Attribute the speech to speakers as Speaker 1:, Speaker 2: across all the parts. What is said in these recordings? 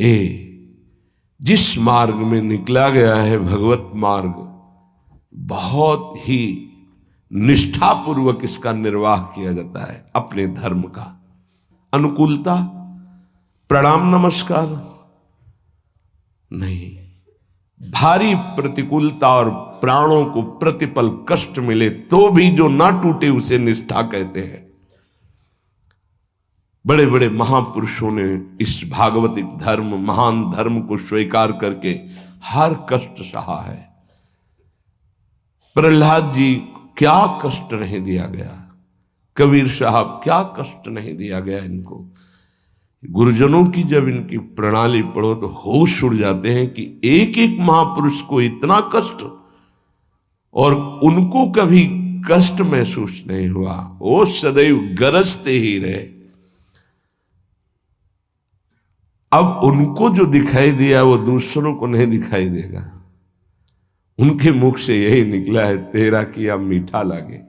Speaker 1: ए जिस मार्ग में निकला गया है भगवत मार्ग, बहुत ही निष्ठापूर्वक इसका निर्वाह किया जाता है अपने धर्म का। अनुकूलता, प्रणाम नमस्कार नहीं, भारी प्रतिकूलता और प्राणों को प्रतिपल कष्ट मिले तो भी जो ना टूटे उसे निष्ठा कहते हैं। बड़े बड़े महापुरुषों ने इस भागवतिक धर्म, महान धर्म को स्वीकार करके हर कष्ट सहा है। प्रहलाद जी क्या कष्ट नहीं दिया गया, कबीर साहब क्या कष्ट नहीं दिया गया इनको। गुरुजनों की जब इनकी प्रणाली पढ़ो तो होश उड़ जाते हैं कि एक एक महापुरुष को इतना कष्ट और उनको कभी कष्ट महसूस नहीं हुआ, वो सदैव गरजते ही रहे। अब उनको जो दिखाई दिया वो दूसरों को नहीं दिखाई देगा। उनके मुख से यही निकला है, तेरा किया मीठा लागे।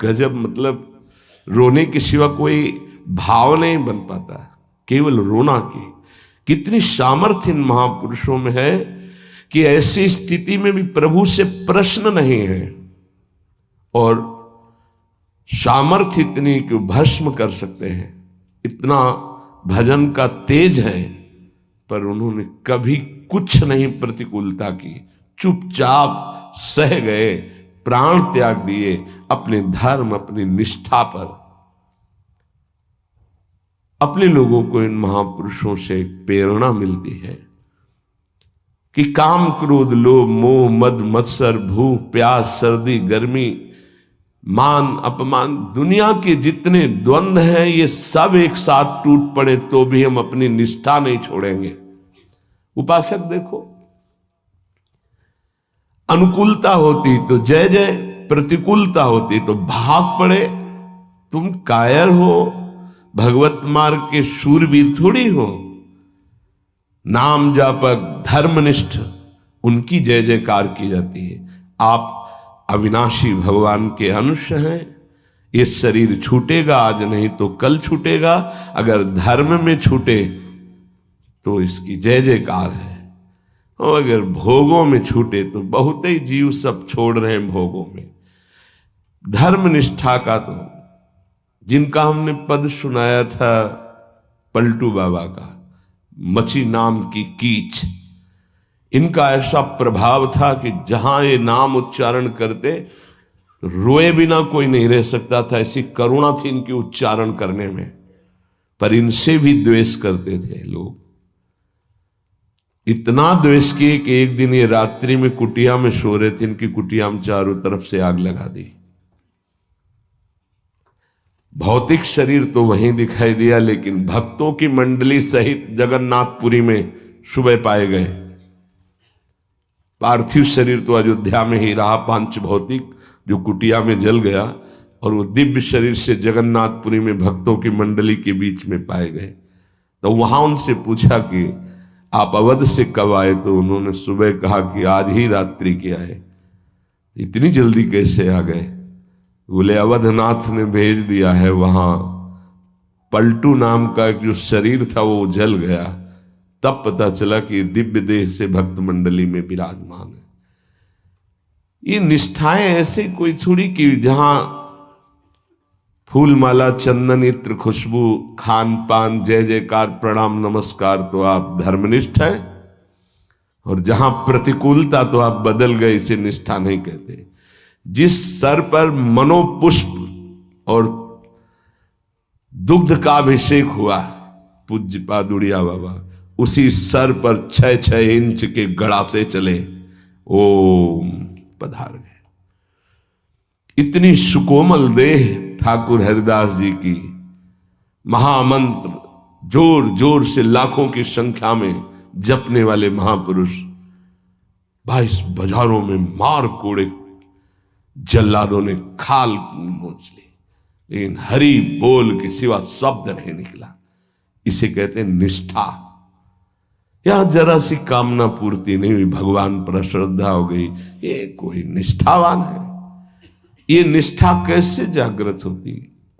Speaker 1: गजब, मतलब रोने के सिवा कोई भाव नहीं बन पाता, केवल रोना की। कितनी सामर्थ्य इन महापुरुषों में है कि ऐसी स्थिति में भी प्रभु से प्रश्न नहीं है और सामर्थ्य इतनी कि भस्म कर सकते हैं। इतना भजन का तेज है, पर उन्होंने कभी कुछ नहीं प्रतिकूलता की, चुपचाप सह गए, प्राण त्याग दिए अपने धर्म, अपनी निष्ठा पर। अपने लोगों को इन महापुरुषों से एक प्रेरणा मिलती है कि काम, क्रोध, लोभ, मोह, मद, मत्सर, भूख, प्यास, सर्दी, गर्मी, मान, अपमान, दुनिया के जितने द्वंद्व हैं ये सब एक साथ टूट पड़े तो भी हम अपनी निष्ठा नहीं छोड़ेंगे। उपासक देखो, अनुकूलता होती तो जय जय, प्रतिकूलता होती तो भाग पड़े। तुम कायर हो, भगवत मार्ग के शूरवीर थोड़ी हो। नाम जापक, धर्मनिष्ठ, उनकी जय जयकार की जाती है। आप अविनाशी भगवान के अंश हैं। ये शरीर छूटेगा, आज नहीं तो कल छूटेगा। अगर धर्म में छूटे तो इसकी जय जयकार है, और अगर भोगों में छूटे तो बहुत ही जीव सब छोड़ रहे हैं भोगों में। धर्म निष्ठा का तो जिनका हमने पद सुनाया था पलटू बाबा का, मची नाम की कीच, इनका ऐसा प्रभाव था कि जहां ये नाम उच्चारण करते रोए बिना कोई नहीं रह सकता था। ऐसी करुणा थी इनकी उच्चारण करने में, पर इनसे भी द्वेष करते थे लोग। इतना द्वेष किए कि एक दिन ये रात्रि में कुटिया में सो रहे थे, इनकी कुटिया में चारों तरफ से आग लगा दी। भौतिक शरीर तो वहीं दिखाई दिया, लेकिन भक्तों की मंडली सहित जगन्नाथपुरी में सुबह पाए गए। पार्थिव शरीर तो अयोध्या में ही रहा, पांच भौतिक जो कुटिया में जल गया, और वो दिव्य शरीर से जगन्नाथपुरी में भक्तों की मंडली के बीच में पाए गए। तो वहां उनसे पूछा कि आप अवध से कब आए, तो उन्होंने सुबह कहा कि आज ही रात्रि के आए। इतनी जल्दी कैसे आ गए? बोले अवधनाथ ने भेज दिया है। वहां पलटू नाम का एक जो शरीर था वो जल गया, तब पता चला कि दिव्य देह से भक्त मंडली में विराजमान है। ये निष्ठाएं ऐसे कोई थोड़ी कि जहां फूल माला, चंदन, इत्र, खुशबू, खान पान, जय जयकार, प्रणाम नमस्कार तो आप धर्मनिष्ठ है, और जहां प्रतिकूलता तो आप बदल गए, इसे निष्ठा नहीं कहते। जिस सर पर मनोपुष्प और दुग्ध का अभिषेक हुआ पूज्य पादुड़िया बाबा, उसी सर पर 6-6 इंच के गड़ा से चले ओम पधार गए। इतनी सुकोमल देह ठाकुर हरिदास जी की, महामंत्र जोर जोर से लाखों की संख्या में जपने वाले महापुरुष 22 बाजारों में मार कोड़े जल्लादों ने खाल नोच ली, लेकिन हरि बोल के सिवा शब्द नहीं निकला। इसे कहते हैं निष्ठा। यहां जरा सी कामना पूर्ति नहीं हुई, भगवान पर श्रद्धा हो गई, ये कोई निष्ठावान है? ये निष्ठा कैसे जागृत होती?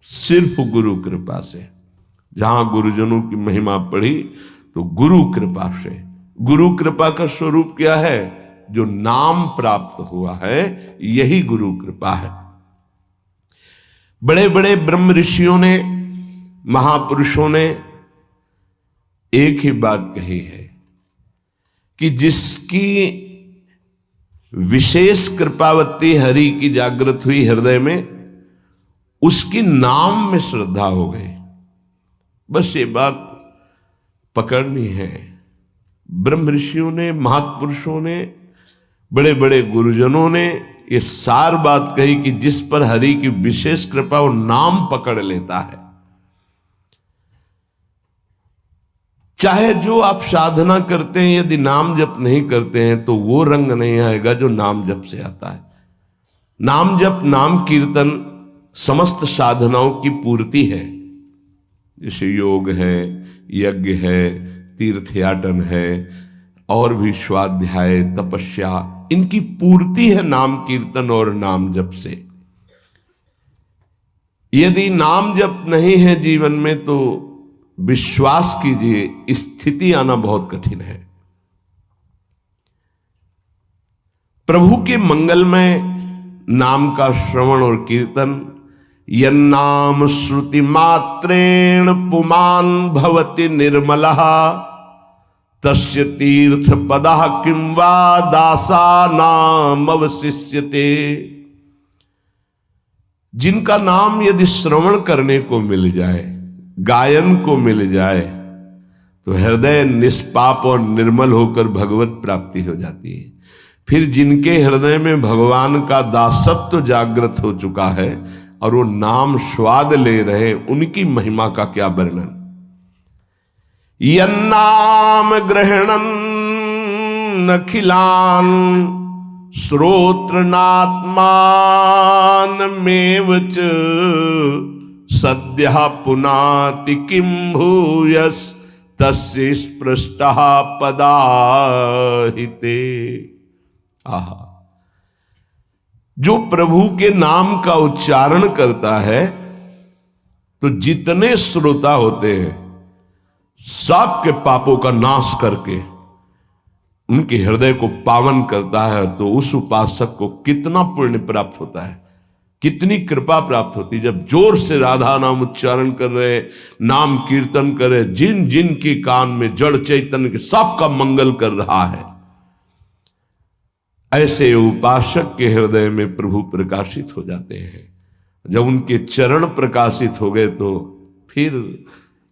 Speaker 1: सिर्फ गुरु कृपा से। जहां गुरुजनों की महिमा पढ़ी तो गुरु कृपा से। गुरु कृपा का स्वरूप क्या है? जो नाम प्राप्त हुआ है यही गुरु कृपा है। बड़े बड़े ब्रह्म ऋषियों ने, महापुरुषों ने एक ही बात कही है कि जिसकी विशेष कृपावती हरि की जागृत हुई हृदय में, उसकी नाम में श्रद्धा हो गई। बस ये बात पकड़नी है। ब्रह्म ऋषियों ने, महापुरुषों ने, बड़े बड़े गुरुजनों ने ये सार बात कही कि जिस पर हरि की विशेष कृपा, वो नाम पकड़ लेता है। चाहे जो आप साधना करते हैं, यदि नाम जप नहीं करते हैं तो वो रंग नहीं आएगा जो नाम जप से आता है। नाम जप, नाम कीर्तन समस्त साधनाओं की पूर्ति है। जैसे योग है, यज्ञ है, तीर्थयाटन है, और भी स्वाध्याय, तपस्या, इनकी पूर्ति है नाम कीर्तन और नाम जप से। यदि नाम जप नहीं है जीवन में तो विश्वास कीजिए स्थिति आना बहुत कठिन है। प्रभु के मंगलमय नाम का श्रवण और कीर्तन, यन्नाम श्रुति मात्रेण पुमान भवति निर्मलः तस्य तीर्थ पदः किं वा दासानाम अवशिष्यते। जिनका नाम यदि श्रवण करने को मिल जाए, गायन को मिल जाए, तो हृदय निष्पाप और निर्मल होकर भगवत प्राप्ति हो जाती है। फिर जिनके हृदय में भगवान का दासत्व जागृत हो चुका है और वो नाम स्वाद ले रहे, उनकी महिमा का क्या वर्णन। यन्नाम ग्रहणन् अखिलान् श्रोत्रनात्मानमेव च सद्यः पुनाति किं भूयस् तस्य स्पृष्टः पदाहिते। आहा, जो प्रभु के नाम का उच्चारण करता है तो जितने श्रोता होते हैं सबके पापों का नाश करके उनके हृदय को पावन करता है। तो उस उपासक को कितना पुण्य प्राप्त होता है, कितनी कृपा प्राप्त होती है। जब जोर से राधा नाम उच्चारण कर रहे, नाम कीर्तन कर रहे, जिन जिन के कान में जड़ चैतन्य के सबका मंगल कर रहा है, ऐसे उपासक के हृदय में प्रभु प्रकाशित हो जाते हैं। जब उनके चरण प्रकाशित हो गए तो फिर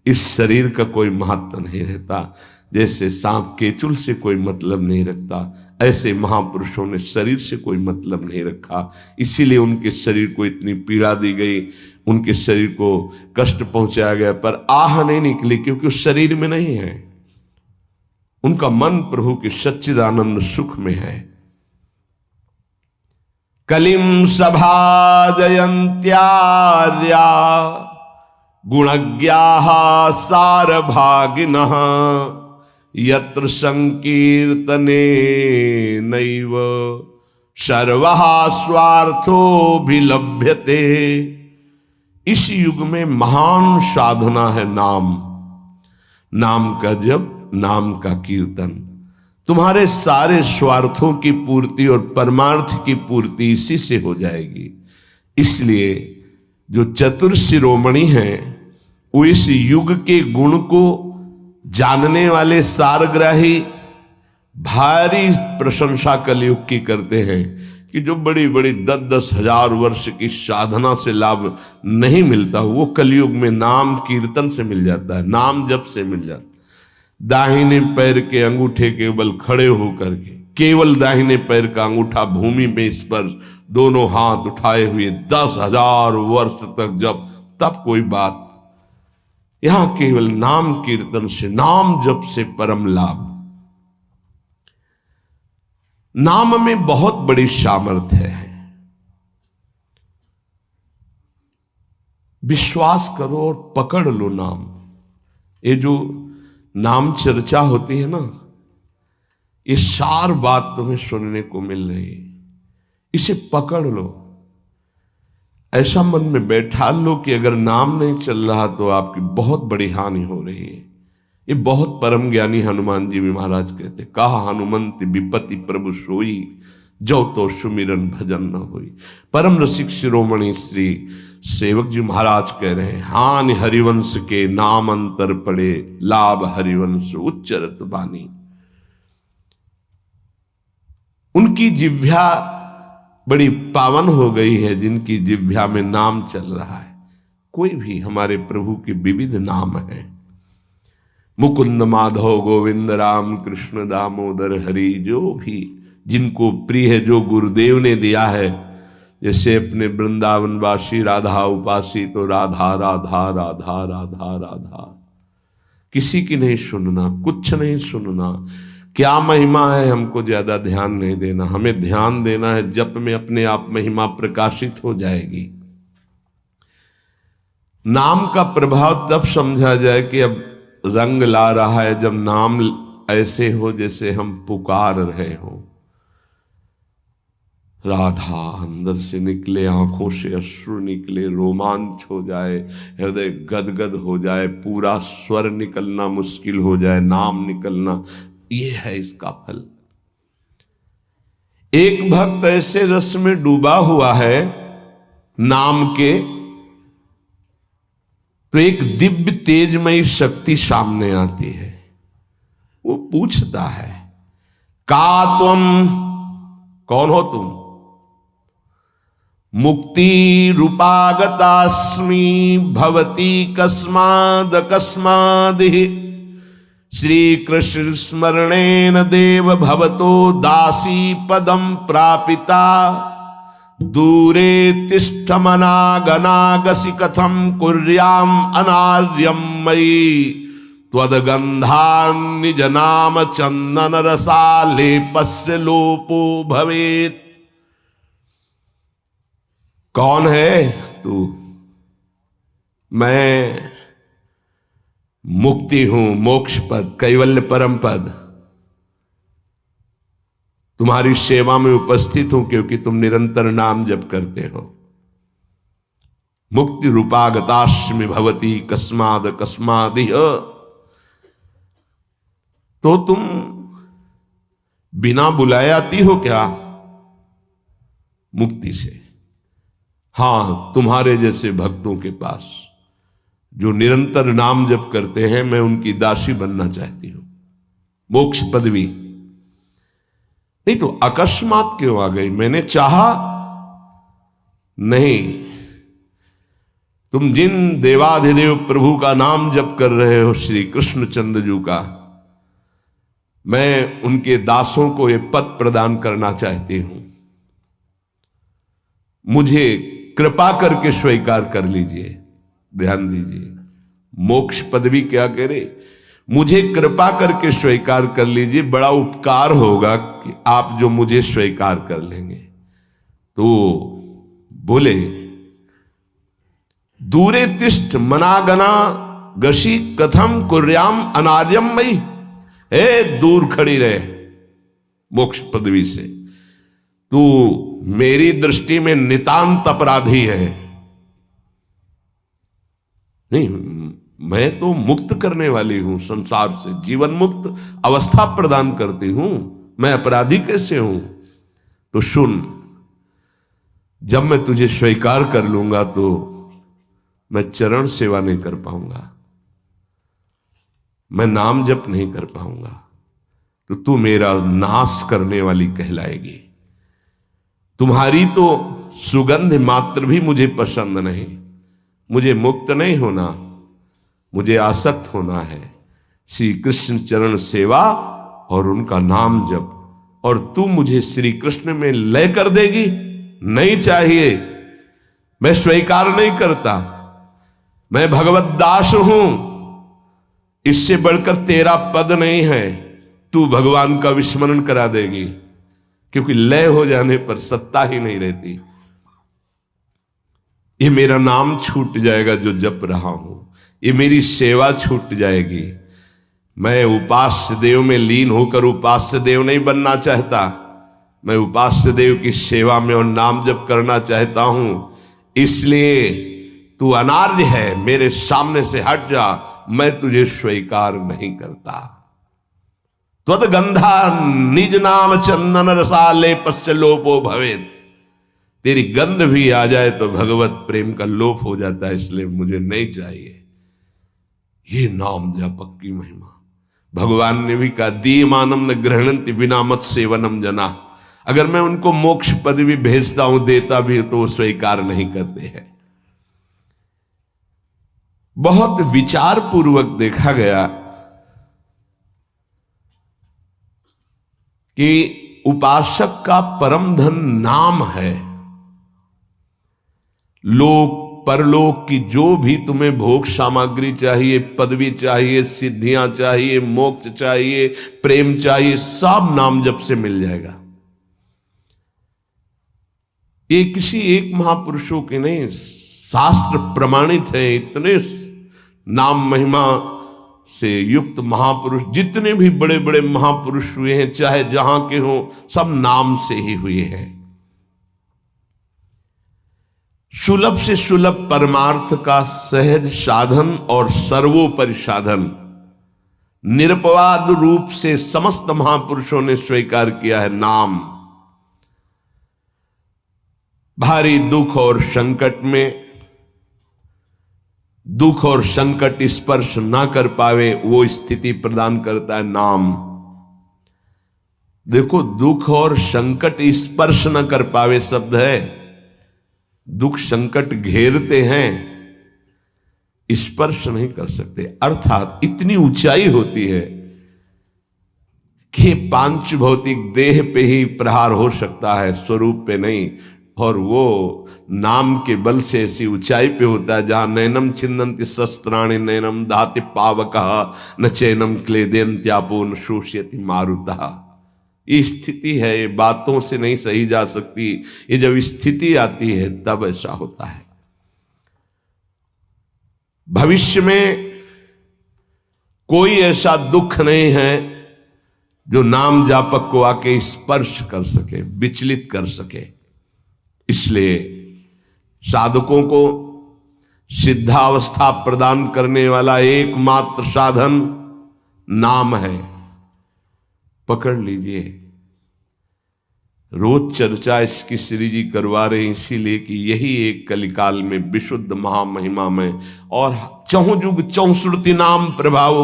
Speaker 1: इस शरीर का कोई महत्व नहीं रहता। जैसे सांप केचुल से कोई मतलब नहीं रखता, ऐसे महापुरुषों ने शरीर से कोई मतलब नहीं रखा। इसीलिए उनके शरीर को इतनी पीड़ा दी गई, उनके शरीर को कष्ट पहुंचाया गया, पर आह नहीं निकली क्योंकि उस शरीर में नहीं है। उनका मन प्रभु के सच्चिदानंद सुख में है। कलिम सभाजयन्त्यार्या गुणज्ञाः सारभागिनः यत्र संकीर्तने नैव सर्वः स्वार्थोऽभिलभ्यते। इस युग में महान साधना है नाम, नाम का जप, नाम का कीर्तन। तुम्हारे सारे स्वार्थों की पूर्ति और परमार्थ की पूर्ति इसी से हो जाएगी। इसलिए जो चतुर शिरोमणि हैं वो इस युग के गुण को जानने वाले सारग्राही भारी प्रशंसा कलयुग की करते हैं कि जो बड़ी बड़ी 10-10 हजार वर्ष की साधना से लाभ नहीं मिलता, वो कलयुग में नाम कीर्तन से मिल जाता है, नाम जप से मिल जाता है। दाहिने पैर के अंगूठे के बल खड़े होकर के, केवल दाहिने पैर का अंगूठा भूमि में स्पर्श, दोनों हाथ उठाए हुए 10,000 वर्ष तक जब, तब कोई बात। यहां केवल नाम कीर्तन से, नाम जप से परम लाभ। नाम में बहुत बड़ी सामर्थ्य है। विश्वास करो और पकड़ लो नाम। ये जो नाम चर्चा होती है ना, ये सार बात तुम्हें सुनने को मिल रही है, इसे पकड़ लो। ऐसा मन में बैठा लो कि अगर नाम नहीं चल रहा तो आपकी बहुत बड़ी हानि हो रही है। ये बहुत परम ज्ञानी हनुमान जी भी महाराज कहते, कहा हनुमंत विपत्ति प्रभु सोई, जो तो सुमिरन भजन न होई। परम रसिक शिरोमणि श्री सेवक जी महाराज कह रहे हैं, हानि हरिवंश के नाम अंतर पड़े, लाभ हरिवंश उच्चरत बानी। उनकी जिह्वा बड़ी पावन हो गई है, जिनकी जिह्वा में नाम चल रहा है। कोई भी हमारे प्रभु के विविध नाम हैं, मुकुंद माधव गोविंद राम कृष्ण दामोदर हरि, जो भी जिनको प्रिय है, जो गुरुदेव ने दिया है। जैसे अपने वृंदावनवासी राधा उपासी, तो राधा राधा राधा राधा राधा, किसी की नहीं सुनना, कुछ नहीं सुनना। क्या महिमा है हमको ज्यादा ध्यान नहीं देना, हमें ध्यान देना है जप में अपने आप महिमा प्रकाशित हो जाएगी। नाम का प्रभाव तब समझा जाए कि अब रंग ला रहा है, जब नाम ऐसे हो जैसे हम पुकार रहे हो। राधा अंदर से निकले, आंखों से अश्रु निकले, रोमांच हो जाए, हृदय गदगद हो जाए, पूरा स्वर निकलना मुश्किल हो जाए, नाम निकलना, ये है इसका फल। एक भक्त ऐसे रस में डूबा हुआ है नाम के, तो एक दिव्य तेजमयी शक्ति सामने आती है। वो पूछता है, का तुम, कौन हो तुम? मुक्ति रूपागतास्मि भवती कस्माद कस्मादिहि, श्री कृष्ण स्मरणेन देव भवतो दासी पदम प्रापिता, दूरे तिष्ठमनागनागसि कथम कुर्याम अनार्यम मयि, त्वदगंधान् निज नाम चंदन रसालेपस्य लोपो भवेत्। कौन है तू? मैं मुक्ति हूं, मोक्ष पद, कैवल्य परम पद। तुम्हारी सेवा में उपस्थित हूं क्योंकि तुम निरंतर नाम जप करते हो। मुक्ति रूपागतास्मि भवती कस्माद कस्मादिह, तो तुम बिना बुलाए आती हो क्या? मुक्ति से। हां, तुम्हारे जैसे भक्तों के पास जो निरंतर नाम जप करते हैं, मैं उनकी दासी बनना चाहती हूं, मोक्ष पदवी। नहीं तो अकस्मात क्यों आ गई? मैंने चाहा नहीं। तुम जिन देवाधिदेव प्रभु का नाम जप कर रहे हो, श्री कृष्ण चंद्र का, मैं उनके दासों को ये पद प्रदान करना चाहती हूं। मुझे कृपा करके स्वीकार कर लीजिए। ध्यान दीजिए, मोक्ष पदवी क्या करे? मुझे कृपा करके स्वीकार कर लीजिए, बड़ा उपकार होगा कि आप जो मुझे स्वीकार कर लेंगे। तो बोले, दूरे तिष्ठ मनागना गशी कथम कुर्याम अनार्यम मई, दूर खड़ी रहे मोक्ष पदवी से, तू मेरी दृष्टि में नितांत अपराधी है। नहीं, मैं तो मुक्त करने वाली हूं, संसार से जीवन मुक्त अवस्था प्रदान करती हूं, मैं अपराधी कैसे हूं? तो सुन, जब मैं तुझे स्वीकार कर लूंगा तो मैं चरण सेवा नहीं कर पाऊंगा, मैं नाम जप नहीं कर पाऊंगा, तो तू मेरा नाश करने वाली कहलाएगी। तुम्हारी तो सुगंध मात्र भी मुझे पसंद नहीं। मुझे मुक्त नहीं होना, मुझे आसक्त होना है श्री कृष्ण चरण सेवा और उनका नाम जप। और तू मुझे श्री कृष्ण में लय कर देगी? नहीं चाहिए, मैं स्वीकार नहीं करता। मैं भगवत दास हूं, इससे बढ़कर तेरा पद नहीं है। तू भगवान का विस्मरण करा देगी, क्योंकि लय हो जाने पर सत्ता ही नहीं रहती। ये मेरा नाम छूट जाएगा जो जप रहा हूं, ये मेरी सेवा छूट जाएगी। मैं उपास्य देव में लीन होकर उपास्य देव नहीं बनना चाहता, मैं उपास्य देव की सेवा में और नाम जप करना चाहता हूं। इसलिए तू अनार्य है, मेरे सामने से हट जा, मैं तुझे स्वीकार नहीं करता। त्वद्गंधा निज नाम चंदन रसाले पश्चलोपो भवेत। तेरी गंध भी आ जाए तो भगवत प्रेम का लोप हो जाता है, इसलिए मुझे नहीं चाहिए। ये नाम जापक की महिमा। भगवान ने भी कहा दीयमानम न गृह्णन्ति विना मत सेवनम जना। अगर मैं उनको मोक्ष पद भी भेजता हूं, देता भी तो वो स्वीकार नहीं करते हैं। बहुत विचार पूर्वक देखा गया कि उपासक का परम धन नाम है। लोक परलोक की जो भी तुम्हें भोग सामग्री चाहिए, पदवी चाहिए, सिद्धियां चाहिए, मोक्ष चाहिए, प्रेम चाहिए, सब नाम जप से मिल जाएगा। ये किसी एक महापुरुषों के नहीं, शास्त्र प्रमाणित है। इतने नाम महिमा से युक्त महापुरुष, जितने भी बड़े बड़े महापुरुष हुए हैं, चाहे जहां के हों, सब नाम से ही हुए हैं। सुलभ से सुलभ परमार्थ का सहज साधन और सर्वोपरि साधन निरपवाद रूप से समस्त महापुरुषों ने स्वीकार किया है नाम। भारी दुख और संकट में, दुख और संकट स्पर्श ना कर पावे वो स्थिति प्रदान करता है नाम। देखो, दुख और संकट स्पर्श न कर पावे शब्द है। दुख संकट घेरते हैं, स्पर्श नहीं कर सकते। अर्थात इतनी ऊंचाई होती है कि पांच भौतिक देह पे ही प्रहार हो सकता है, स्वरूप पे नहीं। और वो नाम के बल से ऐसी ऊंचाई पे होता है जहां नैनम छिन्नन्ति शस्त्राणि नैनम दाति पावकः न चैनम क्लेदयन्त्यापो न शोष्यति मारुतः। ये स्थिति है, ये बातों से नहीं सही जा सकती। ये जब स्थिति आती है तब ऐसा होता है। भविष्य में कोई ऐसा दुख नहीं है जो नाम जापक को आके स्पर्श कर सके, विचलित कर सके। इसलिए साधकों को सिद्धावस्था प्रदान करने वाला एकमात्र साधन नाम है। पकड़ लीजिए। रोज चर्चा इसकी श्री जी करवा रहे हैं, इसीलिए कि यही एक कलिकाल में विशुद्ध महामहिमा में और चहुं युग चौसुरति नाम प्रभाव,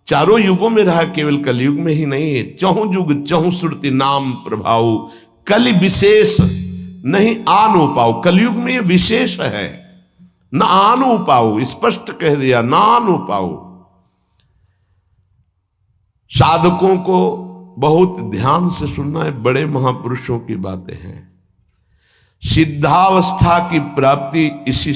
Speaker 1: चारों युगों में रहा, केवल कलयुग में ही नहीं है। चहुं युग चहुसुरति नाम प्रभाव, कलि विशेष नहीं आनो पाओ। कलयुग में ये विशेष है, न आनो पाओ, स्पष्ट कह दिया, ना आनो पाओ। साधकों को बहुत ध्यान से सुनना है, बड़े महापुरुषों की बातें हैं। सिद्धावस्था की प्राप्ति इसी